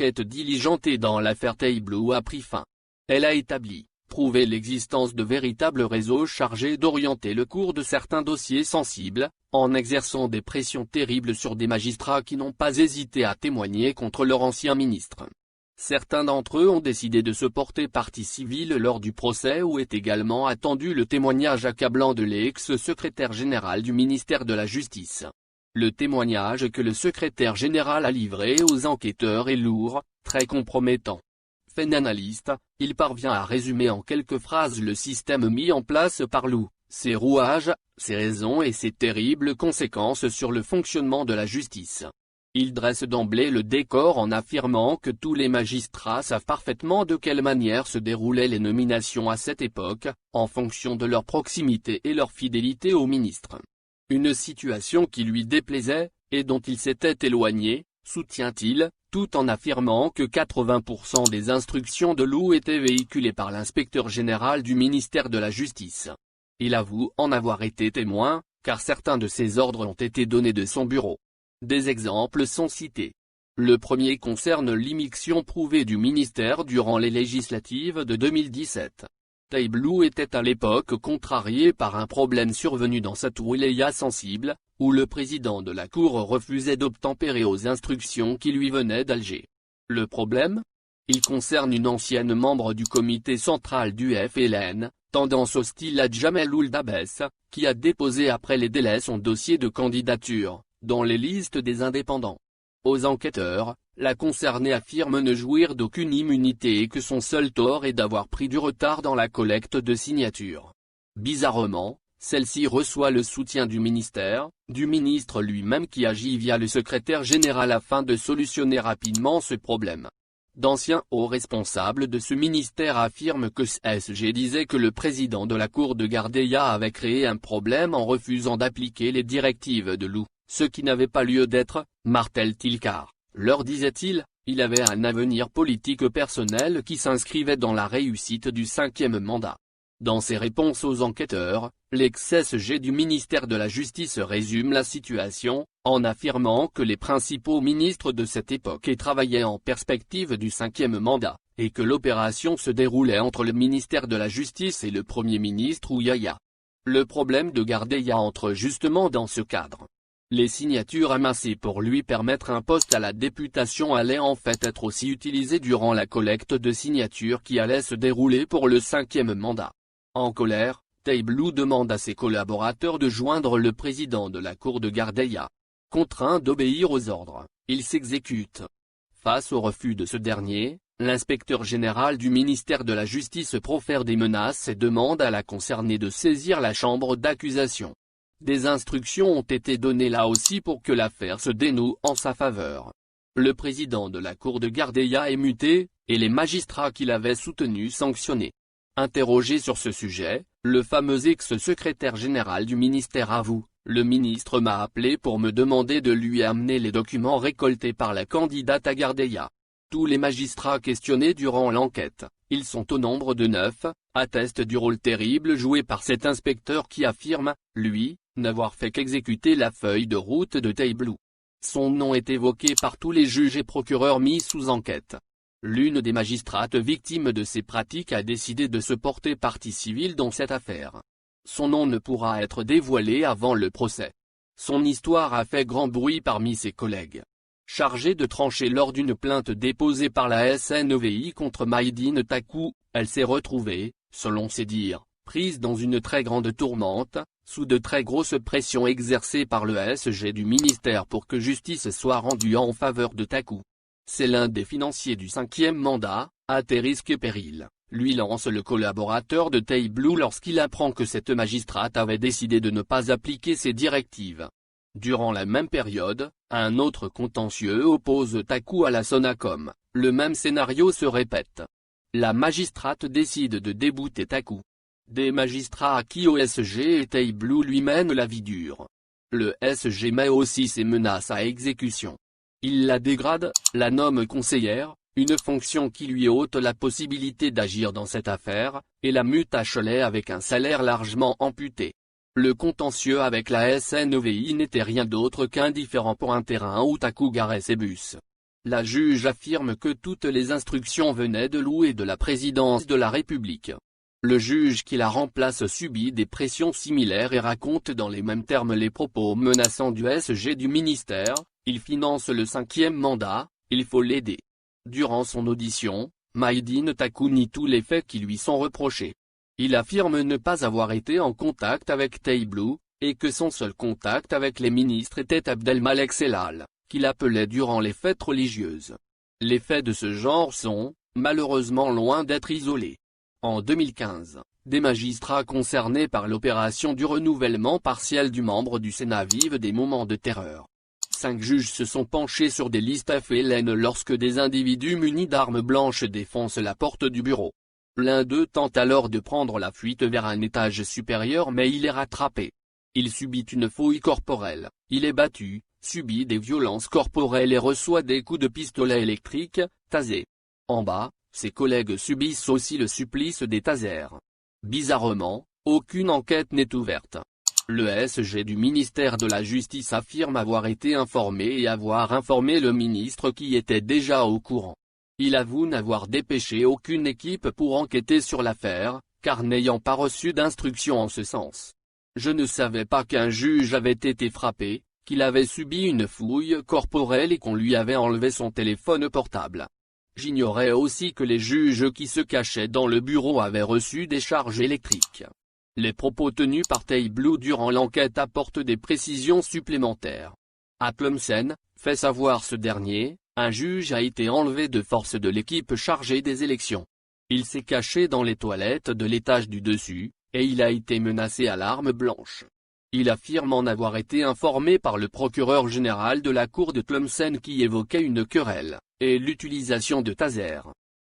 l'enquête diligentée dans l'affaire Taiblou a pris fin. Elle a prouvé l'existence de véritables réseaux chargés d'orienter le cours de certains dossiers sensibles, en exerçant des pressions terribles sur des magistrats qui n'ont pas hésité à témoigner contre leur ancien ministre. Certains d'entre eux ont décidé de se porter partie civile lors du procès où est également attendu le témoignage accablant de l'ex-secrétaire général du ministère de la Justice. Le témoignage que le secrétaire général a livré aux enquêteurs est lourd, très compromettant. Fait analyste, il parvient à résumer en quelques phrases le système mis en place par Lou, ses rouages, ses raisons et ses terribles conséquences sur le fonctionnement de la justice. Il dresse d'emblée le décor en affirmant que tous les magistrats savent parfaitement de quelle manière se déroulaient les nominations à cette époque, en fonction de leur proximité et leur fidélité au ministre. Une situation qui lui déplaisait, et dont il s'était éloigné, soutient-il, tout en affirmant que 80% des instructions de Lou étaient véhiculées par l'inspecteur général du ministère de la Justice. Il avoue en avoir été témoin, car certains de ces ordres ont été donnés de son bureau. Des exemples sont cités. Le premier concerne l'immixtion prouvée du ministère durant les législatives de 2017. Taiblou était à l'époque contrarié par un problème survenu dans cette wilaya sensible, où le président de la Cour refusait d'obtempérer aux instructions qui lui venaient d'Alger. Le problème? Il concerne une ancienne membre du comité central du FLN, tendance hostile à Jamel Ould Abbès, qui a déposé après les délais son dossier de candidature, dans les listes des indépendants. Aux enquêteurs, la concernée affirme ne jouir d'aucune immunité et que son seul tort est d'avoir pris du retard dans la collecte de signatures. Bizarrement, celle-ci reçoit le soutien du ministère, du ministre lui-même qui agit via le secrétaire général afin de solutionner rapidement ce problème. D'anciens hauts responsables de ce ministère affirment que SG disait que le président de la cour de Gardaya avait créé un problème en refusant d'appliquer les directives de Lou, ce qui n'avait pas lieu d'être, martèle-t-il car, leur disait-il, il avait un avenir politique personnel qui s'inscrivait dans la réussite du 5e mandat. Dans ses réponses aux enquêteurs, l'ex-SG du ministère de la Justice résume la situation, en affirmant que les principaux ministres de cette époque travaillaient en perspective du 5e mandat, et que l'opération se déroulait entre le ministère de la Justice et le Premier ministre Ouyaya. Le problème de Gardaya entre justement dans ce cadre. Les signatures amassées pour lui permettre un poste à la députation allaient en fait être aussi utilisées durant la collecte de signatures qui allait se dérouler pour le 5e mandat. En colère, Taiblou demande à ses collaborateurs de joindre le président de la cour de Gardaya. Contraint d'obéir aux ordres, il s'exécute. Face au refus de ce dernier, l'inspecteur général du ministère de la Justice profère des menaces et demande à la concernée de saisir la chambre d'accusation. Des instructions ont été données là aussi pour que l'affaire se dénoue en sa faveur. Le président de la cour de Gardaya est muté, et les magistrats qui l'avaient soutenu sanctionnés. Interrogé sur ce sujet, le fameux ex-secrétaire général du ministère avoue, le ministre m'a appelé pour me demander de lui amener les documents récoltés par la candidate à Gardaya. Tous les magistrats questionnés durant l'enquête, ils sont au nombre de 9, attestent du rôle terrible joué par cet inspecteur qui affirme, lui, n'avoir fait qu'exécuter la feuille de route de Taiblou. Son nom est évoqué par tous les juges et procureurs mis sous enquête. L'une des magistrates victimes de ces pratiques a décidé de se porter partie civile dans cette affaire. Son nom ne pourra être dévoilé avant le procès. Son histoire a fait grand bruit parmi ses collègues. Chargée de trancher lors d'une plainte déposée par la SNEVI contre Maïdine Takou, elle s'est retrouvée, selon ses dires, prise dans une très grande tourmente, sous de très grosses pressions exercées par le SG du ministère pour que justice soit rendue en faveur de Takou. C'est l'un des financiers du 5e mandat, à tes risques et périls, lui lance le collaborateur de Taiblou lorsqu'il apprend que cette magistrate avait décidé de ne pas appliquer ses directives. Durant la même période, un autre contentieux oppose Takou à la Sonacom, le même scénario se répète. La magistrate décide de débouter Takou. Des magistrats à qui OSG et Taiblou lui mènent la vie dure. Le SG met aussi ses menaces à exécution. Il la dégrade, la nomme conseillère, une fonction qui lui ôte la possibilité d'agir dans cette affaire, et la mute à Cholet avec un salaire largement amputé. Le contentieux avec la SNEVI n'était rien d'autre qu'un différend pour un terrain où Takou garait ses bus. La juge affirme que toutes les instructions venaient de Lou et de la présidence de la République. Le juge qui la remplace subit des pressions similaires et raconte dans les mêmes termes les propos menaçants du SG du ministère: il finance le 5e mandat, il faut l'aider. Durant son audition, Maïdine Taku nie tous les faits qui lui sont reprochés. Il affirme ne pas avoir été en contact avec Taiye Blue, et que son seul contact avec les ministres était Abdelmalek Sellal, qu'il appelait durant les fêtes religieuses. Les faits de ce genre sont, malheureusement, loin d'être isolés. En 2015, des magistrats concernés par l'opération du renouvellement partiel du membre du Sénat vivent des moments de terreur. 5 juges se sont penchés sur des listes FLN lorsque des individus munis d'armes blanches défoncent la porte du bureau. L'un d'eux tente alors de prendre la fuite vers un étage supérieur mais il est rattrapé. Il subit une fouille corporelle, il est battu, subit des violences corporelles et reçoit des coups de pistolet électrique, tasé. En bas, ses collègues subissent aussi le supplice des tasers. Bizarrement, aucune enquête n'est ouverte. Le SG du ministère de la Justice affirme avoir été informé et avoir informé le ministre qui était déjà au courant. Il avoue n'avoir dépêché aucune équipe pour enquêter sur l'affaire, car n'ayant pas reçu d'instructions en ce sens. Je ne savais pas qu'un juge avait été frappé, qu'il avait subi une fouille corporelle et qu'on lui avait enlevé son téléphone portable. J'ignorais aussi que les juges qui se cachaient dans le bureau avaient reçu des charges électriques. Les propos tenus par Taiye Blue durant l'enquête apportent des précisions supplémentaires. À Tlemcen, fait savoir ce dernier, un juge a été enlevé de force de l'équipe chargée des élections. Il s'est caché dans les toilettes de l'étage du dessus, et il a été menacé à l'arme blanche. Il affirme en avoir été informé par le procureur général de la cour de Tlemcen qui évoquait une querelle, et l'utilisation de taser.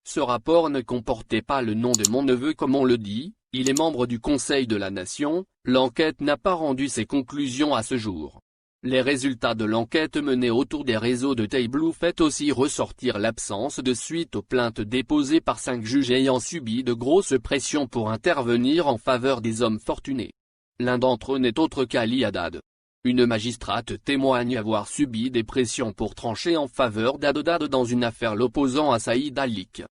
Ce rapport ne comportait pas le nom de mon neveu comme on le dit, il est membre du Conseil de la Nation, l'enquête n'a pas rendu ses conclusions à ce jour. Les résultats de l'enquête menée autour des réseaux de Taiye Blue fait aussi ressortir l'absence de suite aux plaintes déposées par 5 juges ayant subi de grosses pressions pour intervenir en faveur des hommes fortunés. L'un d'entre eux n'est autre qu'Ali Haddad. Une magistrate témoigne avoir subi des pressions pour trancher en faveur d'Haddad dans une affaire l'opposant à Saïd Alik.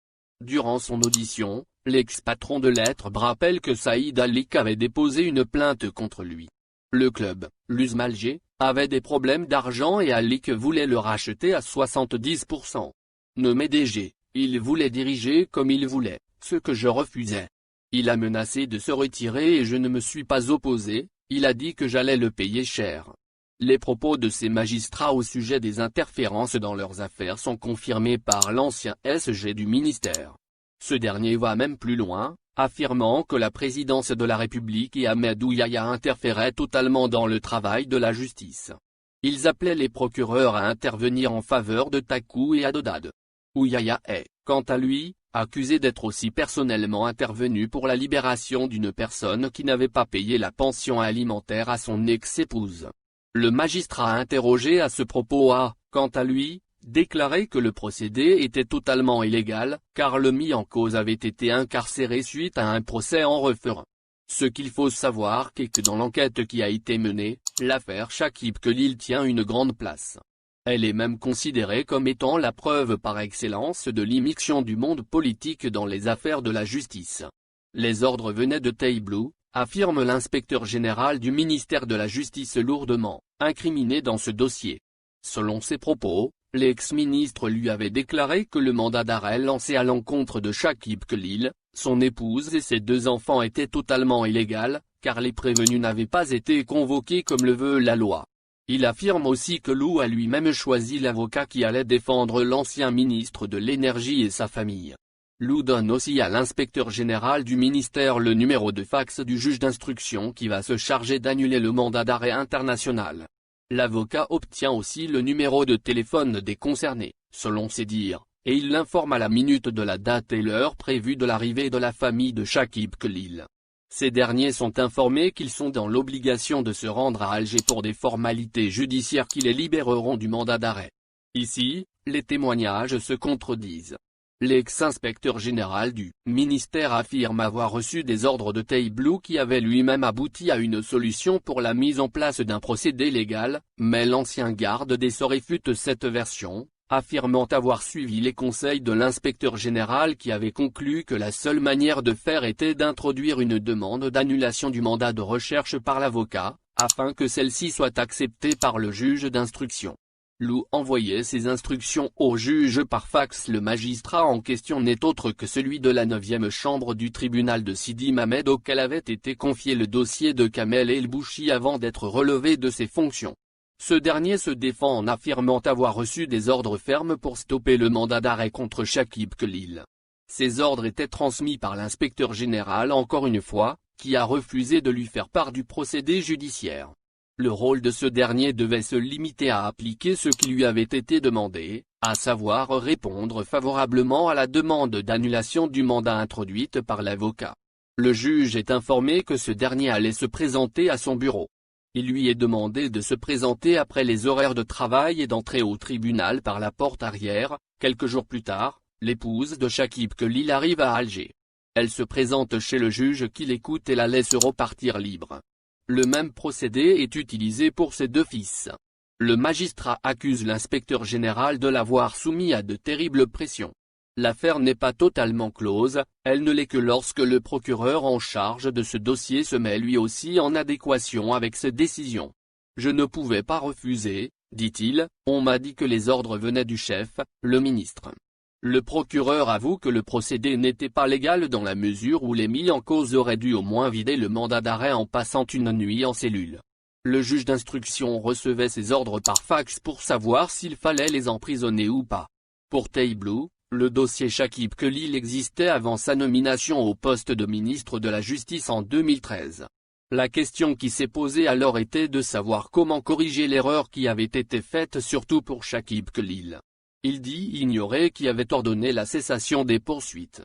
Durant son audition, l'ex-patron de Lettres rappelle que Saïd Alik avait déposé une plainte contre lui. Le club, l'USM Alger, avait des problèmes d'argent et Alik voulait le racheter à 70%. Nommé DG, il voulait diriger comme il voulait, ce que je refusais. Il a menacé de se retirer et je ne me suis pas opposé, il a dit que j'allais le payer cher. Les propos de ces magistrats au sujet des interférences dans leurs affaires sont confirmés par l'ancien SG du ministère. Ce dernier va même plus loin, affirmant que la présidence de la République et Ahmed Ouyaya interféraient totalement dans le travail de la justice. Ils appelaient les procureurs à intervenir en faveur de Taku et Haddad. Ouyaya est, quant à lui, accusé d'être aussi personnellement intervenu pour la libération d'une personne qui n'avait pas payé la pension alimentaire à son ex-épouse. Le magistrat interrogé à ce propos a, quant à lui, déclaré que le procédé était totalement illégal, car le mis en cause avait été incarcéré suite à un procès en referain. Ce qu'il faut savoir est que dans l'enquête qui a été menée, l'affaire Shakib Khalil tient une grande place. Elle est même considérée comme étant la preuve par excellence de l'immixtion du monde politique dans les affaires de la justice. Les ordres venaient de Taiye Blue, affirme l'inspecteur général du ministère de la Justice lourdement incriminé dans ce dossier. Selon ses propos, l'ex-ministre lui avait déclaré que le mandat d'arrêt lancé à l'encontre de Shakib Khalil, son épouse et ses 2 enfants était totalement illégal, car les prévenus n'avaient pas été convoqués comme le veut la loi. Il affirme aussi que Lou a lui-même choisi l'avocat qui allait défendre l'ancien ministre de l'Énergie et sa famille. Lou donne aussi à l'inspecteur général du ministère le numéro de fax du juge d'instruction qui va se charger d'annuler le mandat d'arrêt international. L'avocat obtient aussi le numéro de téléphone des concernés, selon ses dires, et il l'informe à la minute de la date et l'heure prévue de l'arrivée de la famille de Shakib Khalil. Ces derniers sont informés qu'ils sont dans l'obligation de se rendre à Alger pour des formalités judiciaires qui les libéreront du mandat d'arrêt. Ici, les témoignages se contredisent. L'ex-inspecteur général du ministère affirme avoir reçu des ordres de Taiye Blue qui avaient lui-même abouti à une solution pour la mise en place d'un procédé légal, mais l'ancien garde des Sceaux réfute cette version, affirmant avoir suivi les conseils de l'inspecteur général qui avait conclu que la seule manière de faire était d'introduire une demande d'annulation du mandat de recherche par l'avocat, afin que celle-ci soit acceptée par le juge d'instruction. Lou envoyait ses instructions au juge par fax. Le magistrat en question n'est autre que celui de la 9e chambre du tribunal de Sidi Mamed auquel avait été confié le dossier de Kamel El Bouchi avant d'être relevé de ses fonctions. Ce dernier se défend en affirmant avoir reçu des ordres fermes pour stopper le mandat d'arrêt contre Chakib Khalil. Ces ordres étaient transmis par l'inspecteur général encore une fois, qui a refusé de lui faire part du procédé judiciaire. Le rôle de ce dernier devait se limiter à appliquer ce qui lui avait été demandé, à savoir répondre favorablement à la demande d'annulation du mandat introduite par l'avocat. Le juge est informé que ce dernier allait se présenter à son bureau. Il lui est demandé de se présenter après les horaires de travail et d'entrer au tribunal par la porte arrière. Quelques jours plus tard, l'épouse de Chakib Khalil arrive à Alger. Elle se présente chez le juge qui l'écoute et la laisse repartir libre. Le même procédé est utilisé pour ses deux fils. Le magistrat accuse l'inspecteur général de l'avoir soumis à de terribles pressions. L'affaire n'est pas totalement close, elle ne l'est que lorsque le procureur en charge de ce dossier se met lui aussi en adéquation avec ses décisions. Je ne pouvais pas refuser, dit-il, on m'a dit que les ordres venaient du chef, le ministre. Le procureur avoue que le procédé n'était pas légal dans la mesure où les mis en cause auraient dû au moins vider le mandat d'arrêt en passant une nuit en cellule. Le juge d'instruction recevait ces ordres par fax pour savoir s'il fallait les emprisonner ou pas. Pour Taiblou, le dossier Chakib Khalil existait avant sa nomination au poste de ministre de la Justice en 2013. La question qui s'est posée alors était de savoir comment corriger l'erreur qui avait été faite surtout pour Chakib Khalil. Il dit ignorer qui avait ordonné la cessation des poursuites.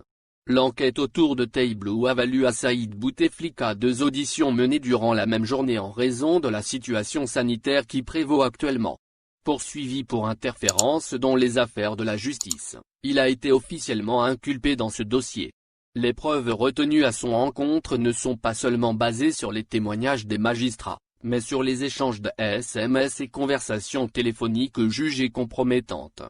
L'enquête autour de Taiblou a valu à Saïd Bouteflika 2 auditions menées durant la même journée en raison de la situation sanitaire qui prévaut actuellement. Poursuivi pour interférence dans les affaires de la justice, il a été officiellement inculpé dans ce dossier. Les preuves retenues à son encontre ne sont pas seulement basées sur les témoignages des magistrats, mais sur les échanges de SMS et conversations téléphoniques jugées compromettantes.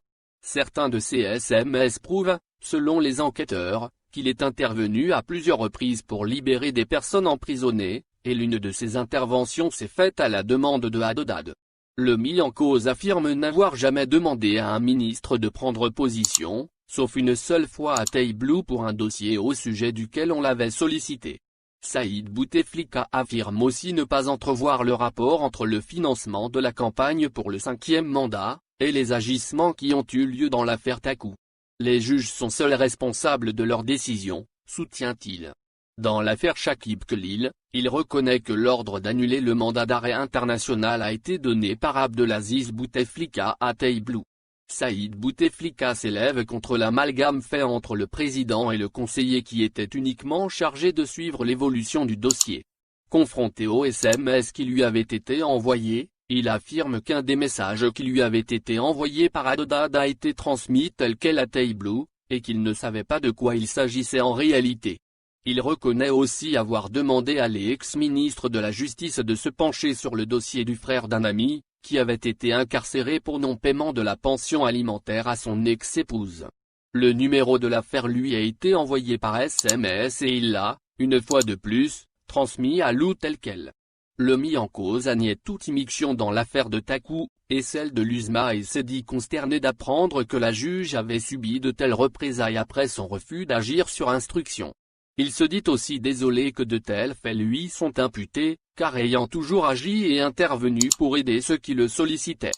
Certains de ces SMS prouvent, selon les enquêteurs, qu'il est intervenu à plusieurs reprises pour libérer des personnes emprisonnées, et l'une de ces interventions s'est faite à la demande de Haddad. Le mis en cause affirme n'avoir jamais demandé à un ministre de prendre position, sauf une seule fois à Taiblou pour un dossier au sujet duquel on l'avait sollicité. Saïd Bouteflika affirme aussi ne pas entrevoir le rapport entre le financement de la campagne pour le 5e mandat, et les agissements qui ont eu lieu dans l'affaire Takou. Les juges sont seuls responsables de leurs décisions, soutient-il. Dans l'affaire Chakib Khalil, il reconnaît que l'ordre d'annuler le mandat d'arrêt international a été donné par Abdelaziz Bouteflika à Taiblou. Saïd Bouteflika s'élève contre l'amalgame fait entre le président et le conseiller qui était uniquement chargé de suivre l'évolution du dossier. Confronté aux SMS qui lui avaient été envoyés, il affirme qu'un des messages qui lui avait été envoyé par Haddad a été transmis tel quel à Taiblou, et qu'il ne savait pas de quoi il s'agissait en réalité. Il reconnaît aussi avoir demandé à l'ex-ministre de la Justice de se pencher sur le dossier du frère d'un ami, qui avait été incarcéré pour non-paiement de la pension alimentaire à son ex-épouse. Le numéro de l'affaire lui a été envoyé par SMS et il l'a, une fois de plus, transmis à Lou tel quel. Le mis en cause a nié toute immixtion dans l'affaire de Takou, et celle de l'USMA et s'est dit consterné d'apprendre que la juge avait subi de telles représailles après son refus d'agir sur instruction. Il se dit aussi désolé que de tels faits lui sont imputés, car ayant toujours agi et intervenu pour aider ceux qui le sollicitaient.